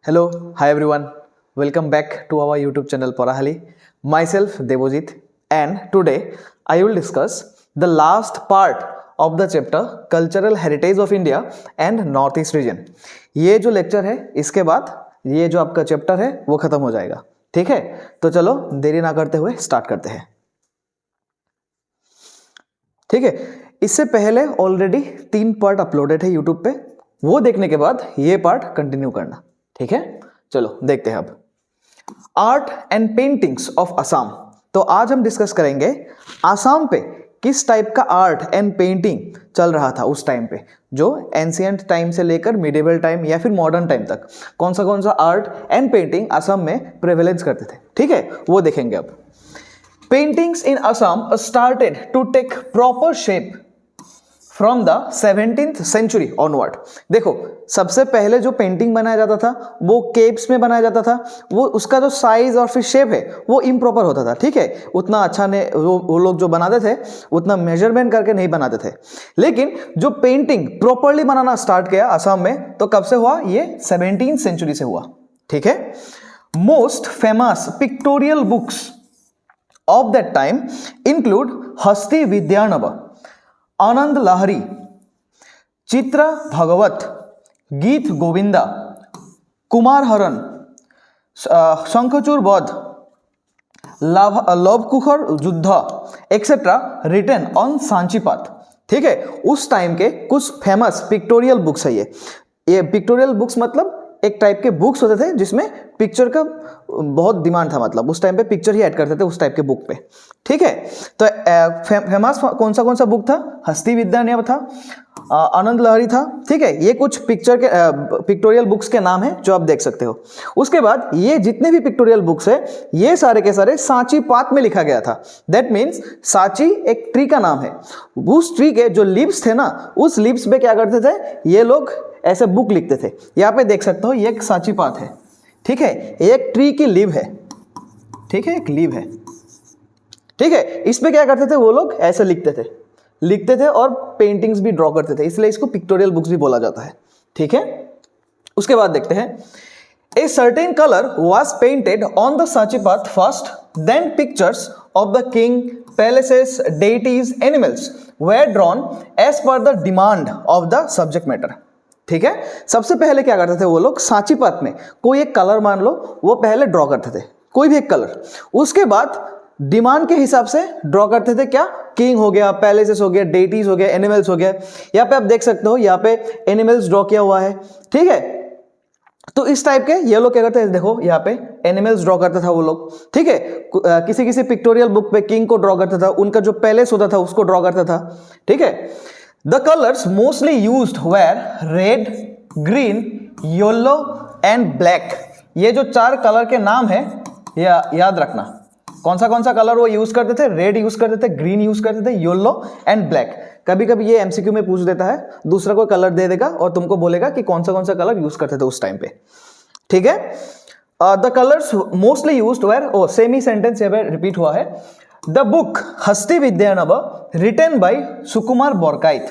Hello, hi everyone. Welcome back to our YouTube channel Parahali. Myself Devojit, and today I will discuss the last part of the chapter Cultural Heritage of India and Northeast Region. ये जो lecture है इसके बाद ये जो आपका chapter है वो खत्म हो जाएगा. ठीक है, तो चलो देरी ना करते हुए स्टार्ट करते हैं. ठीक है, इससे पहले ऑलरेडी 3 पार्ट अपलोडेड है यूट्यूब पे, वो देखने के बाद ये पार्ट कंटिन्यू करना. ठीक है, चलो देखते हैं अब art and paintings of Assam. तो आज हम डिस्कस करेंगे असम पे किस टाइप का आर्ट एंड पेंटिंग चल रहा था उस टाइम पे, जो एंशियंट टाइम से लेकर मिडिवल टाइम या फिर मॉडर्न टाइम तक कौन सा आर्ट एंड पेंटिंग असम में प्रेवलेंस करते थे. ठीक है, वो देखेंगे अब. Paintings in Assam started to take proper shape from the 17th century onward. देखो, सबसे पहले जो पेंटिंग बनाया जाता था वो केव्स में बनाया जाता था. वो उसका जो साइज और फिर शेप है वो इम्प्रॉपर होता था. ठीक है, उतना अच्छा ने वो लोग जो बनाते थे उतना मेजरमेंट करके नहीं बनाते थे. लेकिन जो पेंटिंग प्रॉपरली बनाना स्टार्ट किया असम में तो कब से हुआ? ये 17th सेंचुरी से हुआ. ठीक है, most famous pictorial books of that time include हस्ती विद्यानभ, आनंद लहरी, चित्र भगवत, गीत गोविंदा, कुमार हरन, शंखचूर वध, लवकुशर युद्ध एक्सेट्रा रिटन ऑन सांचीपात. ठीक है, उस टाइम के कुछ फेमस पिक्टोरियल बुक्स है. ये पिक्टोरियल बुक्स मतलब एक टाइप के बुक्स होते थे जिसमें पिक्चर का बहुत डिमांड था. मतलब उस टाइम पे पिक्चर ही ऐड करते थे उस टाइप के बुक पे. ठीक है, तो फेमस कौन सा बुक था? हस्ती विद्यानभ था, आनंद लहरी था. ठीक है, ये कुछ पिक्टोरियल बुक्स के नाम है जो आप देख सकते हो. उसके बाद ये जितने भी पिक्टोरियल बुक्स है ये सारे के सारे सांची पात में लिखा गया था. दैट मीन्स सांची एक ट्री का नाम है. उस ट्री के जो लीव्स थे ना, उस लीव्स पे क्या करते थे ये लोग? ऐसे बुक लिखते थे. यहाँ पे देख सकते हो ये एक सांची पात है. ठीक है, एक ट्री की लीव है. ठीक है, एक लीव है. ठीक है, इस पे क्या करते थे वो लोग? ऐसे लिखते थे और पेंटिंग्स भी ड्रॉ करते थे, इसलिए इसको पिक्टोरियल बुक्स भी बोला जाता है. ठीक है, उसके बाद देखते हैं. A certain colour was painted on the Sanchi pat first, then pictures of the king, palaces, deities, animals were drawn as per the demand of the subject matter. ठीक है, सबसे पहले क्या करते थे वो लोग? सांची पात में कोई एक कलर मान लो, वो पहले ड्रॉ करते थे, कोई भी एक कलर. उसके बाद डिमांड के हिसाब से ड्रॉ करते थे. क्या? किंग हो गया, पैलेसेस हो गया, डेटीज हो गया, एनिमल्स हो गया. यहाँ पे आप देख सकते हो यहाँ पे एनिमल्स ड्रॉ किया हुआ है. ठीक है, तो इस टाइप के ये लोग क्या करते हैं? देखो यहाँ पे एनिमल्स ड्रॉ करता था वो लोग. ठीक है, किसी पिक्टोरियल बुक पे किंग को ड्रॉ करता था, उनका जो पैलेस होता था उसको ड्रॉ करता था. ठीक है, the colours mostly used were red, green, yellow and black. ये जो 4 कलर के नाम है याद रखना. कौन सा कलर वो यूज करते थे? रेड यूज करते थे, ग्रीन यूज करते थे, येलो एंड ब्लैक. कभी कभी ये एमसीक्यू में पूछ देता है, दूसरा कोई कलर दे देगा और तुमको बोलेगा कि कौन सा कलर यूज करते थे उस टाइम पे. ठीक है, the colours mostly used were, same ही सेंटेंस यहाँ पे रिपीट हुआ है. The book Hastividyarnava written by Sukumar Borkaith.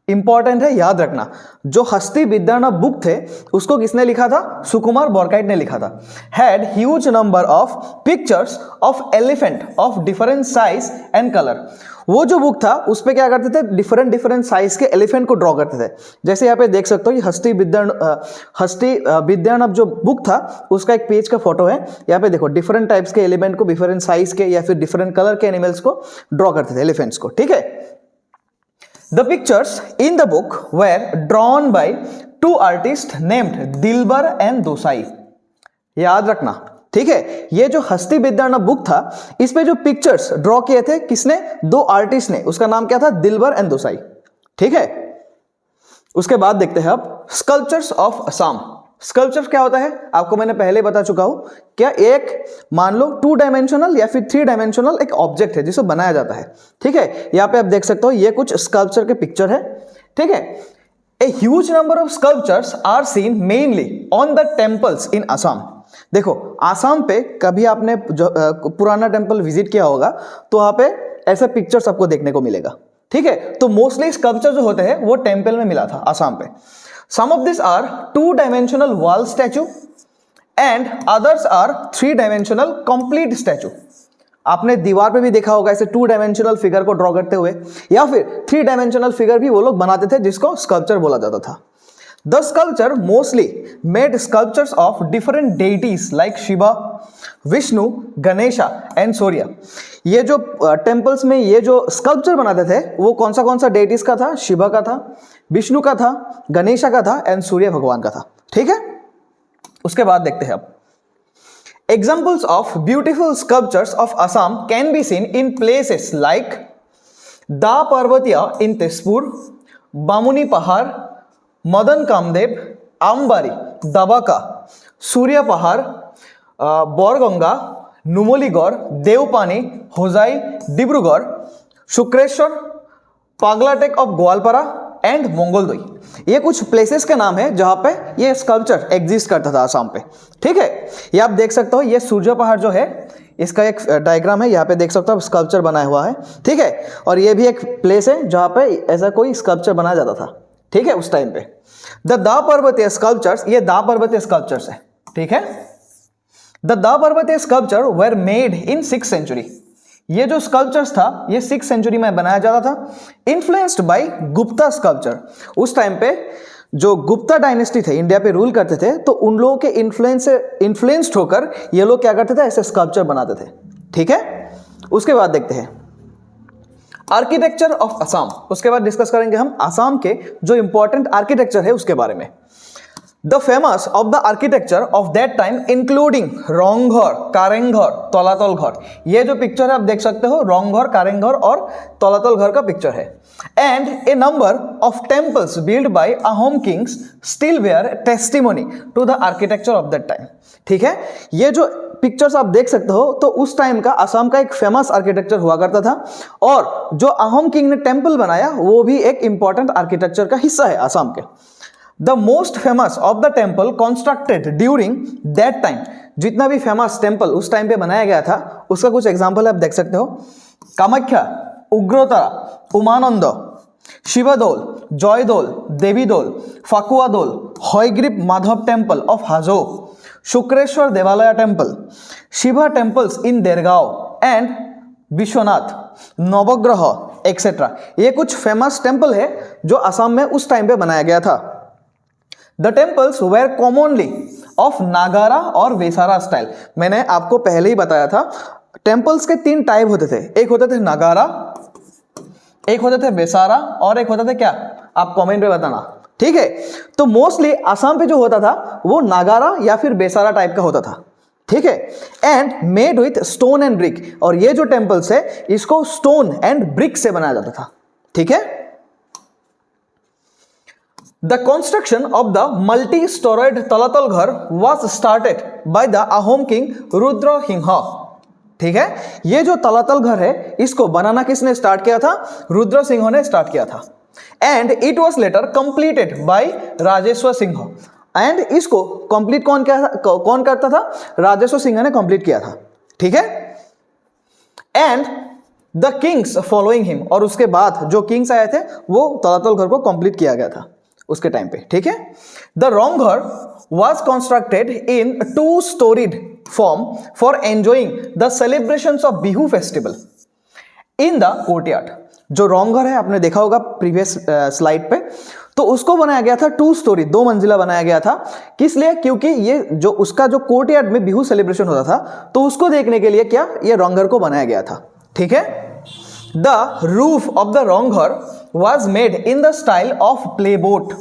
Important है, याद रखना. जो हस्ती विद्यानभ बुक थे उसको किसने लिखा था? सुकुमार बोरकाइट ने लिखा था. Had huge number of pictures of elephant of different size and colour. वो जो बुक था उस पे क्या करते थे? डिफरेंट साइज के एलिफेंट को ड्रॉ करते थे. जैसे यहाँ पे देख सकते हो ये हस्ती विद्यानभ जो बुक था उसका एक पेज का फोटो है. यहाँ पे देखो डिफरेंट टाइप्स के एलिमेंट को डिफरेंट साइज के या फिर डिफरेंट कलर के एनिमल्स को ड्रॉ करते थे, एलिफेंट्स को. ठीक है, the pictures in the book were drawn by 2 artists named Dilbar and Dosai. याद रखना. ठीक है, ये जो हस्ती विद्यानभ बुक था इस पे जो पिक्चर्स ड्रॉ किए थे किसने? 2 आर्टिस्ट ने. उसका नाम क्या था? दिलबर एंड दोसाई. ठीक है, उसके बाद देखते हैं अब स्कल्पचर्स ऑफ असम. स्कल्पचर क्या होता है आपको मैंने पहले बता चुका हूं. क्या? एक मान लो 2 डायमेंशनल या फिर 3 डायमेंशनल एक ऑब्जेक्ट है जिसे बनाया जाता है. ठीक है, यहाँ पे आप देख सकते हो ये कुछ स्कल्पचर के पिक्चर है. ठीक है, a huge number of sculptures are seen mainly on the temples in Assam. देखो, आसाम पे कभी आपने पुराना टेम्पल विजिट किया होगा तो वहां पे ऐसे पिक्चर्स आपको देखने को मिलेगा. ठीक है, तो मोस्टली स्कल्पचर जो होते हैं वो टेम्पल में मिला था आसाम पे. Some of these are 2-dimensional wall statue, and others are 3 dimensional complete statue. आपने दीवार पे भी देखा होगा ऐसे 2 डायमेंशनल फिगर को ड्रॉ करते हुए, या फिर 3 डायमेंशनल फिगर भी वो लोग बनाते थे जिसको स्कल्पचर बोला जाता था। The sculpture mostly made sculptures of different deities like Shiva, Vishnu, Ganesha and Surya. ये जो टेम्पल्स में ये जो स्कल्पचर बनाते थे वो कौन सा डेइटीज का था? शिवा का था, विष्णु का था, गणेशा का था एंड सूर्य भगवान का था। ठीक है, उसके बाद देखते हैं अब examples of beautiful sculptures of Assam can be seen in places like Da Parvatiya in Tezpur, Bamuni Pahar, Madan Kamdev, Ambari, Dabaka, Surya Pahar, Borganga, Numoligarh, Devpani, Hosai, Dibrugarh, Shukreshwar, Paglatek of Gwalpara and Mangoldoi. ये कुछ places के नाम है जहां पे ये sculpture exist करता था आसाम पे। ठीक है, ये आप देख सकते हो, ये सूर्य पहाड़ जो है इसका एक डायग्राम है, यहाँ पे देख सकते हो स्कल्पचर बनाया हुआ है। ठीक है, और ये भी एक प्लेस है जहां पे ऐसा कोई स्कल्पचर बनाया जाता था। ठीक है, उस टाइम पे द दा पर्वतीय स्कल्पचर्स, ये दा पर्वतीय स्कल्पचर्स है। ठीक है, the Da Parbatia sculpture were made in 6th century. ये जो स्कल्पचर्स था ये 6th सेंचुरी में बनाया जाता था। इन्फ्लुएंस्ड बाय गुप्ता स्कल्पचर, उस टाइम पे जो गुप्ता डायनेस्टी थे इंडिया पे रूल करते थे, तो उन लोगों के इन्फ्लुएंस से इन्फ्लुएंस्ड होकर ये लोग क्या करते थे, ऐसे स्कल्पचर बनाते थे। ठीक है, उसके बाद देखते हैं आर्किटेक्चर ऑफ असम। उसके बाद डिस्कस करेंगे हम असम के जो इंपॉर्टेंट आर्किटेक्चर है उसके बारे में। The famous of the architecture of that time including रोंघर, कारेंघर, तलातल घर। ये जो पिक्चर है आप देख सकते हो, रोंघर, कारेंघर और तलातल घर का पिक्चर है। And a number of temples build by Ahom kings still bear testimony to the architecture of that time. ठीक है, ये जो पिक्चर्स आप देख सकते हो, तो उस टाइम का असम का एक फेमस आर्किटेक्चर हुआ करता था, और जो अहोम किंग ने टेम्पल बनाया वो भी एक इंपॉर्टेंट आर्किटेक्चर का हिस्सा है असम के। The most famous of the temple constructed during that time, जितना भी फेमस टेम्पल उस टाइम पे बनाया गया था उसका कुछ एग्जाम्पल आप देख सकते हो। कामाख्या, उग्रतारा, उमानंद, शिवदौल, जयदौल, देवीदौल, फाकुआदौल, हयग्रीव माधव टेम्पल ऑफ हाजो, शुक्रेश्वर देवालय temple, Shiva temples in Dergaon and Vishwanath, नवग्रह एक्सेट्रा। ये कुछ फेमस टेम्पल है जो असम में उस टाइम पे बनाया गया था। The temples were commonly of Nagara और वेसारा स्टाइल। मैंने आपको पहले ही बताया था टेम्पल्स के 3 टाइप होते थे, एक होते थे नागारा, एक होते थे वेसारा और एक होते थे क्या, आप कमेंट में बताना। ठीक है, तो मोस्टली असम पे जो होता था वो नागारा या फिर बेसारा टाइप का होता था। ठीक है, and made with stone and brick, और ये जो टेम्पल्स है इसको स्टोन एंड ब्रिक से बनाया जाता था। ठीक है, The construction of the multi-storied Talatal Ghar was started by the Ahom king Rudra Singha। ठीक है, ये जो तलातल घर है इसको बनाना किसने स्टार्ट किया था? रुद्र सिंह ने स्टार्ट किया था। And it was later completed by Rajeshwar Singh. And इसको कंप्लीट कौन करता था? राजेश्वर सिंह ने कंप्लीट किया था। ठीक है, and the Kings following him, और उसके बाद जो किंग्स आए थे वो तलातल घर को कंप्लीट किया गया था उसके टाइम पे। ठीक है, the Rongghar was constructed in 2-storied form for enjoying the celebrations of Bihu festival in the courtyard। जो रोंघर है आपने देखा होगा प्रीवियस स्लाइड पे, तो उसको बनाया गया था 2 स्टोरी, 2 मंजिला बनाया गया था। किस लिए? क्योंकि ये जो उसका जो कोर्टयार्ड में बिहू सेलिब्रेशन होता था तो उसको देखने के लिए क्या ये रोंघर को बनाया गया था। ठीक है, the roof of the Rongghar was made in the style of play boat।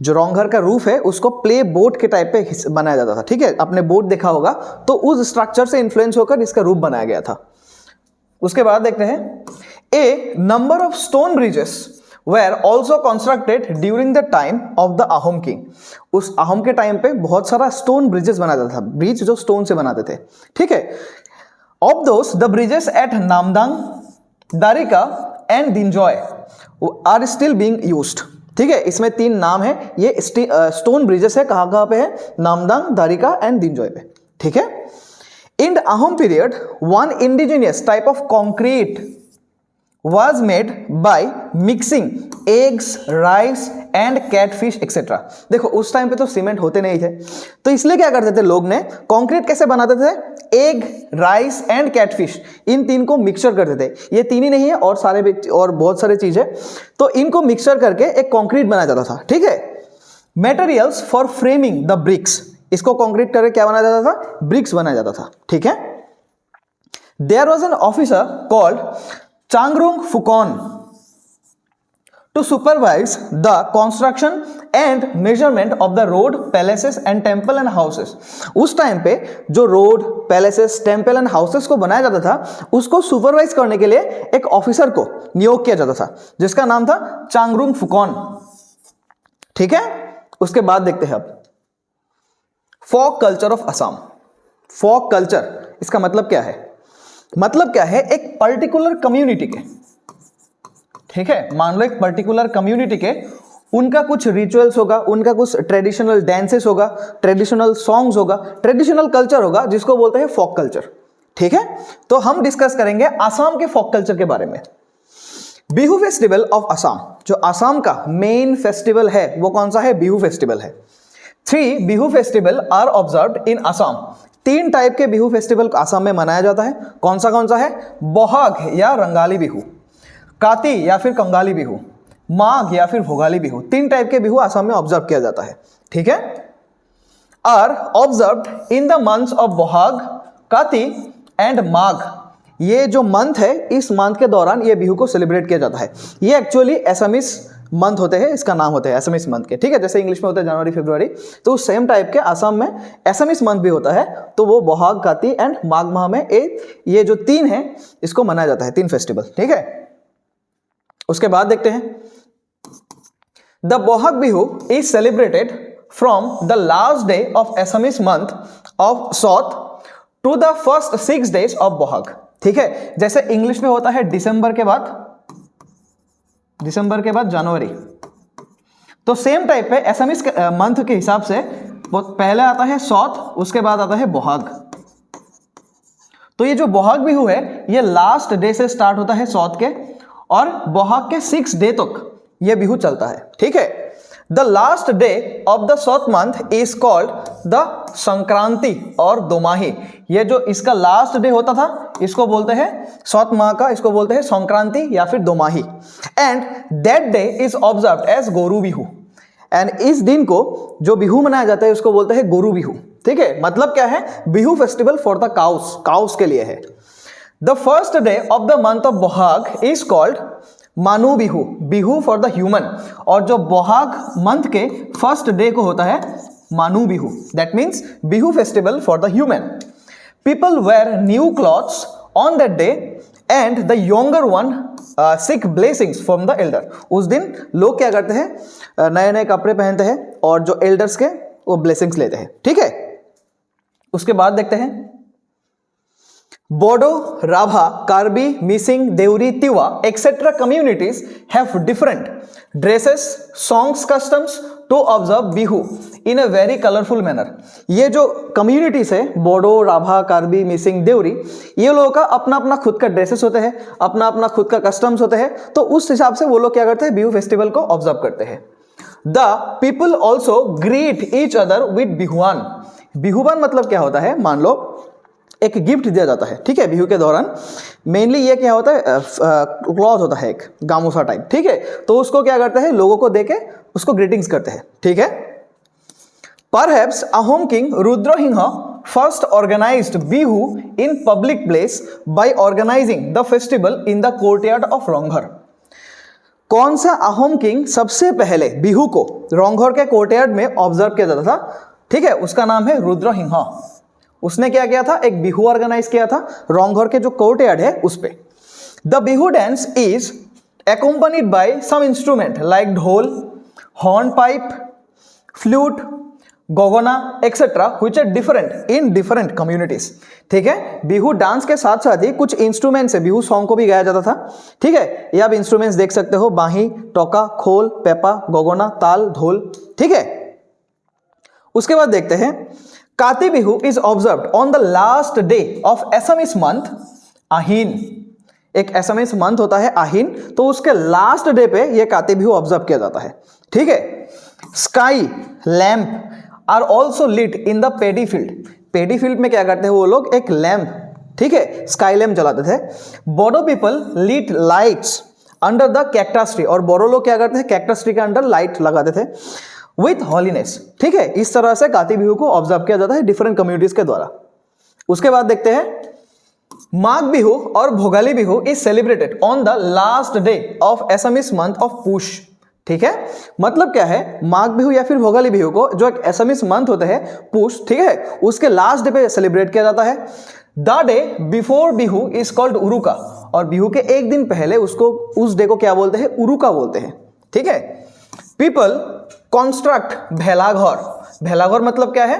जो रोंघर का रूफ है उसको प्ले बोट के टाइप पे बनाया जाता था। ठीक है, आपने बोट देखा होगा, तो उस स्ट्रक्चर से इन्फ्लुएंस होकर इसका रूप बनाया गया था। उसके बाद देखते हैं a number of stone bridges were also constructed during the time of the Ahom king. उस अहोम के टाइम पे बहुत सारा स्टोन ब्रिजेस बनाया जाता था, ब्रिज जो स्टोन से बनाते थे। ठीक है, of those the bridges at Namdang, Darika and Dinjoy are still being used. ठीक है, इसमें 3 नाम है, ये स्टोन ब्रिजेस है, कहाँ पे है? नामदांग, दारिका एंड दिंजॉय पे। ठीक है, in the Ahom period one indigenous type of concrete was made by mixing eggs, rice and catfish etcetera. देखो उस टाइम पे तो सीमेंट होते नहीं थे, तो इसलिए क्या करते थे लोग ने, कंक्रीट कैसे बनाते थे, एग, राइस एंड कैटफिश, इन तीन को मिक्सचर करते थे। ये तीन ही नहीं है, और और बहुत सारे चीज है, तो इनको मिक्सचर करके एक कंक्रीट बनाया जाता था। ठीक है, materials for framing the bricks, इसको कंक्रीट करके क्या बनाया जाता था, ब्रिक्स बनाया जाता था। ठीक है, there was an officer called Changrung Phukan to supervise the construction and measurement of the road, palaces and temple and houses। उस टाइम पे जो road, palaces, temple and houses को बनाया जाता था, उसको सुपरवाइज करने के लिए एक ऑफिसर को नियोग किया जाता था, जिसका नाम था चांगरुंग फुकॉन। ठीक है, उसके बाद देखते हैं अब folk culture of Assam. Folk culture, इसका मतलब क्या है, मतलब क्या है, एक पर्टिकुलर कम्युनिटी के, ठीक है, मान लो एक पर्टिकुलर कम्युनिटी के, उनका कुछ रिचुअल्स होगा, उनका कुछ ट्रेडिशनल डांसेस होगा, ट्रेडिशनल सॉन्ग्स होगा, ट्रेडिशनल कल्चर होगा, जिसको बोलते हैं फोक कल्चर। ठीक है, तो हम डिस्कस करेंगे आसाम के फोक कल्चर के बारे में। बिहू फेस्टिवल ऑफ आसाम, जो आसाम का मेन फेस्टिवल है वो कौन सा है, बिहू फेस्टिवल है। 3 Bihu festival are observed in Assam. 3 type के बिहू फेस्टिवल आसाम में मनाया जाता है। कौन सा है, बोहाग या रंगाली बिहू, काती या फिर कंगाली बिहू, माघ या फिर भोगाली बिहू। 3 टाइप के बिहू आसाम में ऑब्जर्व किया जाता है। ठीक है, are observed in the months of Bohag, Kati and माघ। ये जो मंथ है, इस मंथ के दौरान ये बिहू को सेलिब्रेट किया जाता है। ये एक्चुअली एसामिस मंथ होते हैं, इसका नाम होता है एसामिस मंथ के। ठीक है, जैसे इंग्लिश में होता है जनवरी, फरवरी, तो सेम टाइप के आसाम में एसामिस मंथ भी होता है। तो वो बोहाग, काती एंड माघ माह में ये जो 3 है, इसको मनाया जाता है, 3 फेस्टिवल। ठीक है, उसके बाद देखते हैं, the Bohag Bihu is celebrated from the last day of Assamese month of Saut to the first 6 days of Bohag. ठीक है, जैसे इंग्लिश में होता है दिसंबर के बाद जनवरी, तो सेम टाइप पे एसामिस मंथ के हिसाब से वो पहले आता है सौत, उसके बाद आता है बोहाग। तो ये जो बोहाग बिहू है, ये लास्ट डे से स्टार्ट होता है सौत के, और बोहाग के 6 डे तक ये बिहू चलता है। ठीक है, the last day of the Saut month is called the Sankranti और दोमाही। ये जो इसका लास्ट डे होता था, इसको बोलते हैं सौत माह का, इसको बोलते हैं संक्रांति या फिर Domahi. And that day is observed as Goru Bihu. And इस दिन को जो बिहू मनाया जाता है, उसको बोलते हैं गोरू बिहू। ठीक है, मतलब क्या है, Bihu festival for the cows के लिए है। The first day of the month of Bohag is called Manu Bihu, Bihu for the human. और जो बोहाग मंथ के फर्स्ट डे को होता है Manu Bihu, that means Bihu festival for the human. People wear new clothes on that day and the younger one seek blessings from the elder. उस दिन लोग क्या करते हैं, नए नए कपड़े पहनते हैं और जो एल्डर्स के वो ब्लेसिंग्स लेते हैं। ठीक है, उसके बाद देखते हैं, Bodo, Rabha, Karbi, Mising, Deori, Tiwa etcetera communities have different dresses, songs, customs to observe Bihu in a very colorful manner। ये जो कम्युनिटीज है, बोडो, राभा, कार्बी, मिसिंग, देवरी, ये लोगों का अपना अपना खुद का ड्रेसेस होते हैं, अपना अपना खुद का कस्टम्स होते हैं। तो उस हिसाब से वो लोग क्या करते हैं, बिहू फेस्टिवल को ऑब्जर्व करते हैं। The people also greet each other with Bihuan. Bihuan मतलब क्या होता है, मान लो एक गिफ्ट दिया जाता है। ठीक है, बिहू के दौरान मेनली ये क्या होता है, क्लॉथ होता है, एक गामूसा टाइप। ठीक है, तो उसको क्या करते हैं, लोगों को देके उसको ग्रीटिंग्स करते हैं। ठीक है, perhaps Ahom king Rudrasingh first organised Bihu in public place by organising the festival in the courtyard of Rangghar. कौन सा अहोम किंग सबसे पहले बिहू को रंघर के कोर्टयार्ड में ऑब्जर्व किया जाता था? ठीक है, उसका नाम है रुद्रसिंह। उसने क्या किया था, एक बिहू ऑर्गेनाइज किया था रंघर के जो कोर्टयार्ड है उस पे। The Bihu dance is accompanied by some instrument like dhol, hornpipe, flute, gogona etcetera which are different in different communities। ठीक है, बिहू डांस के साथ साथ ही कुछ इंस्ट्रूमेंट्स है, बिहू सॉन्ग को भी गाया जाता था। ठीक है, ये आप इंस्ट्रूमेंट्स देख सकते हो, बाही, टोका, खोल, पेपा, गोगोना, ताल, ढोल। ठीक है, उसके बाद देखते हैं, Kati Bihu is observed on the last day of Assamese month Aahin. एक एसएमएस मंथ होता है आहिन, तो उसके लास्ट डे पे ये काति बिहू ऑब्जर्व किया जाता है। ठीक है। Sky lamp are also lit in the paddy field. Paddy field में क्या करते हैं वो लोग, एक लैम्प, ठीक है, स्काई लैम्प जलाते थे। Bodo people lit lights under the cactus tree, और बोडो लोग क्या करते हैं, कैक्टस ट्री के अंडर लाइट लगाते थे विथ हॉलीनेस। ठीक है, इस तरह से काति बिहू को ऑब्जर्व किया जाता है डिफरेंट कम्युनिटीज के द्वारा। उसके बाद देखते हैं माघ बिहू और Bhogali Bihu is celebrated on the last day of Assamese month of Push. ठीक है, मतलब क्या है, माघ बिहू या फिर भोगाली बिहू को जो एक एसएमएस मंथ होते हैं पुष, ठीक है, उसके लास्ट डे पे सेलिब्रेट किया जाता है। The day before Bihu is called Uruka, और बिहू के एक दिन पहले उसको, उस डे को क्या बोलते हैं, उरुका बोलते हैं। ठीक है। People construct भेलाघर। भेलाघर मतलब क्या है,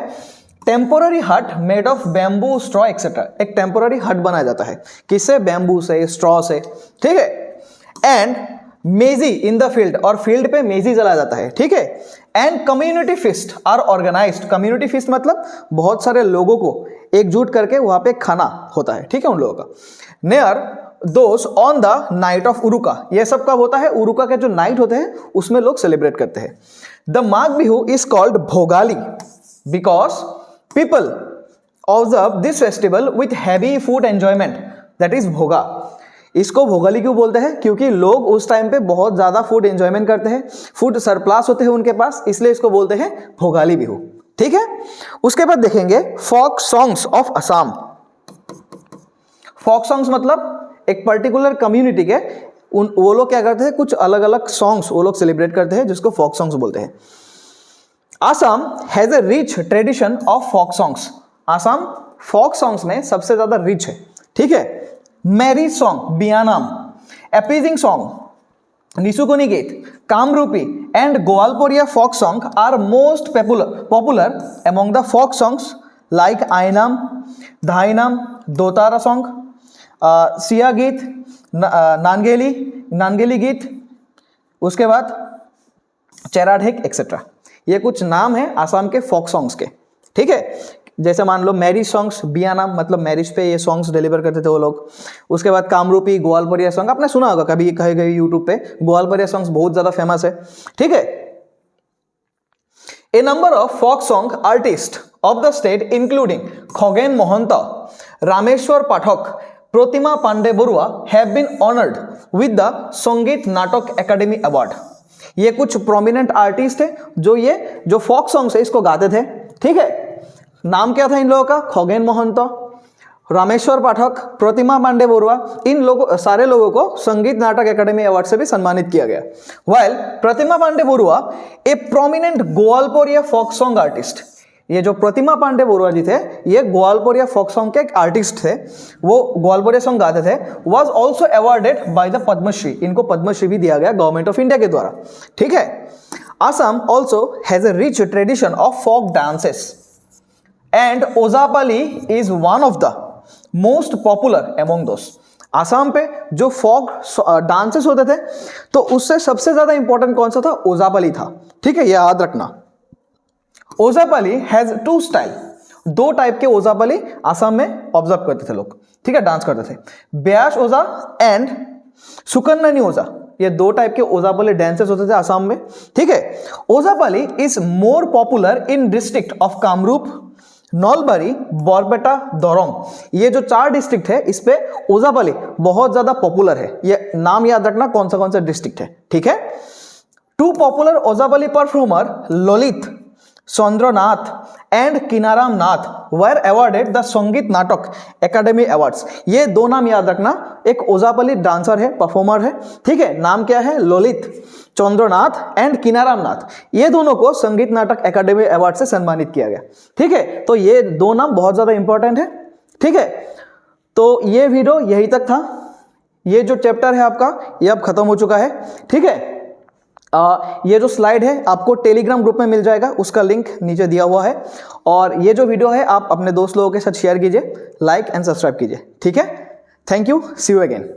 टेम्पोररी हट made of bamboo, straw etcetera. एक टेम्पोररी हट बनाया जाता है, किससे, बैम्बू से, स्ट्रॉ से। ठीक है। And Meji in the field, और फील्ड पे मेजी जलाया जाता है। ठीक है। And community feast are organised. Community feast मतलब बहुत सारे लोगों को एकजुट करके वहां पे खाना होता है। ठीक है, उन लोगों का। Near those on the night of Uruka, ये सब कब होता है, उरुका के जो नाइट होते हैं उसमें लोग सेलिब्रेट करते हैं। The Magh Bihu is called Bhogali because people observe this festival with heavy food enjoyment, that is भोगा। इसको भोगाली क्यों बोलते हैं, क्योंकि लोग उस टाइम पे बहुत ज्यादा फूड एंजॉयमेंट करते हैं, फूड सरप्लस होते हैं उनके पास, इसलिए इसको बोलते हैं भोगाली बिहू। ठीक है। उसके बाद देखेंगे folk songs of Assam. Folk songs मतलब एक पर्टिकुलर कम्युनिटी के वो लोग क्या करते हैं, कुछ अलग अलग सॉन्ग्स वो लोग सेलिब्रेट करते हैं, जिसको फोक सॉन्ग्स बोलते हैं। Assam has a rich tradition of folk songs. Assam folk songs में सबसे ज्यादा रिच है। ठीक है। Marriage song Biyanam, appeasing song Nisukuni geet, Kamrupi and Goalporia folk song are most popular among the folk songs like Ainam, Dhainam, Dotara song, Siya geet, Nangeli गीत, उसके बाद चेराढेक एक्सेट्रा। ये कुछ नाम है आसाम के फोक सॉन्ग्स के। ठीक है। जैसे मान लो मैरिज सॉन्ग्स, बियानाम मतलब मैरिज पे ये सॉन्ग्स डिलीवर करते थे वो लोग। उसके बाद कामरूपी, गोवालपोरिया सॉन्ग आपने सुना होगा कभी कहीं कहीं यूट्यूब पे, गोवालपोरिया सॉन्ग्स बहुत ज्यादा फेमस है। ठीक है। A number of folk song artist of the state including Khagen Mahanta, Rameshwar Pathak, Pratima Pandey Barua have been honoured with the Sangeet Natak academy award. ये कुछ प्रोमिनेंट आर्टिस्ट है जो फोक सॉन्ग्स है इसको गाते थे। ठीक है। नाम क्या था इन लोगों का, खगेन महंत, रामेश्वर पाठक, प्रतिमा पांडे बरुआ। इन लोगों, सारे लोगों को संगीत नाटक एकेडमी अवार्ड से भी सम्मानित किया गया। While Pratima Pandey Barua a prominent Goalporia folk song artist. ये जो प्रतिमा पांडे बरुआ जी थे, ये गोवालपोरिया फोक सॉन्ग के एक आर्टिस्ट थे, वो ग्वालपोरिया सॉन्ग गाते थे। Was also awarded by the Padmashri. इनको पद्मश्री भी दिया गया गवर्नमेंट ऑफ इंडिया के द्वारा। ठीक है। Assam also has a rich tradition of folk dances and Ojapali is one of the most popular among those. Assam पे जो फोक डांसेस होते थे तो उससे सबसे ज्यादा इंपॉर्टेंट कौन सा था, ओजापाली था। ठीक है, ये याद रखना। ओजापाली हैज टू स्टाइल, दो टाइप के ओजापाली आसाम में ऑब्जर्व करते थे लोग। ठीक है, डांस करते थे। ब्यास ओजा एंड सुकन्ननी ओजा, ये दो टाइप के ओजापाली डांसेस होते थे आसाम में। ठीक है। Ojapali is more popular in district of Kamrup, Nalbari, Barpeta, Darrang. ये जो 4 डिस्ट्रिक्ट है इस पे ओजापाली बहुत ज्यादा पॉपुलर है। ये नाम याद रखना कौन सा डिस्ट्रिक्ट है। ठीक है। 2 popular Ojapali performer Lalit Chandranath and Kinaram Nath were awarded the Sangeet Natak academy awards. ये 2 नाम याद रखना, एक ओजापाली डांसर है, परफॉर्मर है। ठीक है, नाम क्या है, ललित चंद्रनाथ एंड किनाराम नाथ। ये दोनों को संगीत नाटक एकेडमी अवार्ड से सम्मानित किया गया। ठीक है, तो ये 2 नाम बहुत ज्यादा इंपॉर्टेंट है। ठीक है, तो ये वीडियो यही तक था। ये जो चैप्टर है आपका ये अब खत्म हो चुका है। ठीक है। ये जो स्लाइड है आपको टेलीग्राम ग्रुप में मिल जाएगा, उसका लिंक नीचे दिया हुआ है। और ये जो वीडियो है आप अपने दोस्त लोगों के साथ शेयर कीजिए, लाइक एंड सब्सक्राइब कीजिए। ठीक है, thank you, see you again.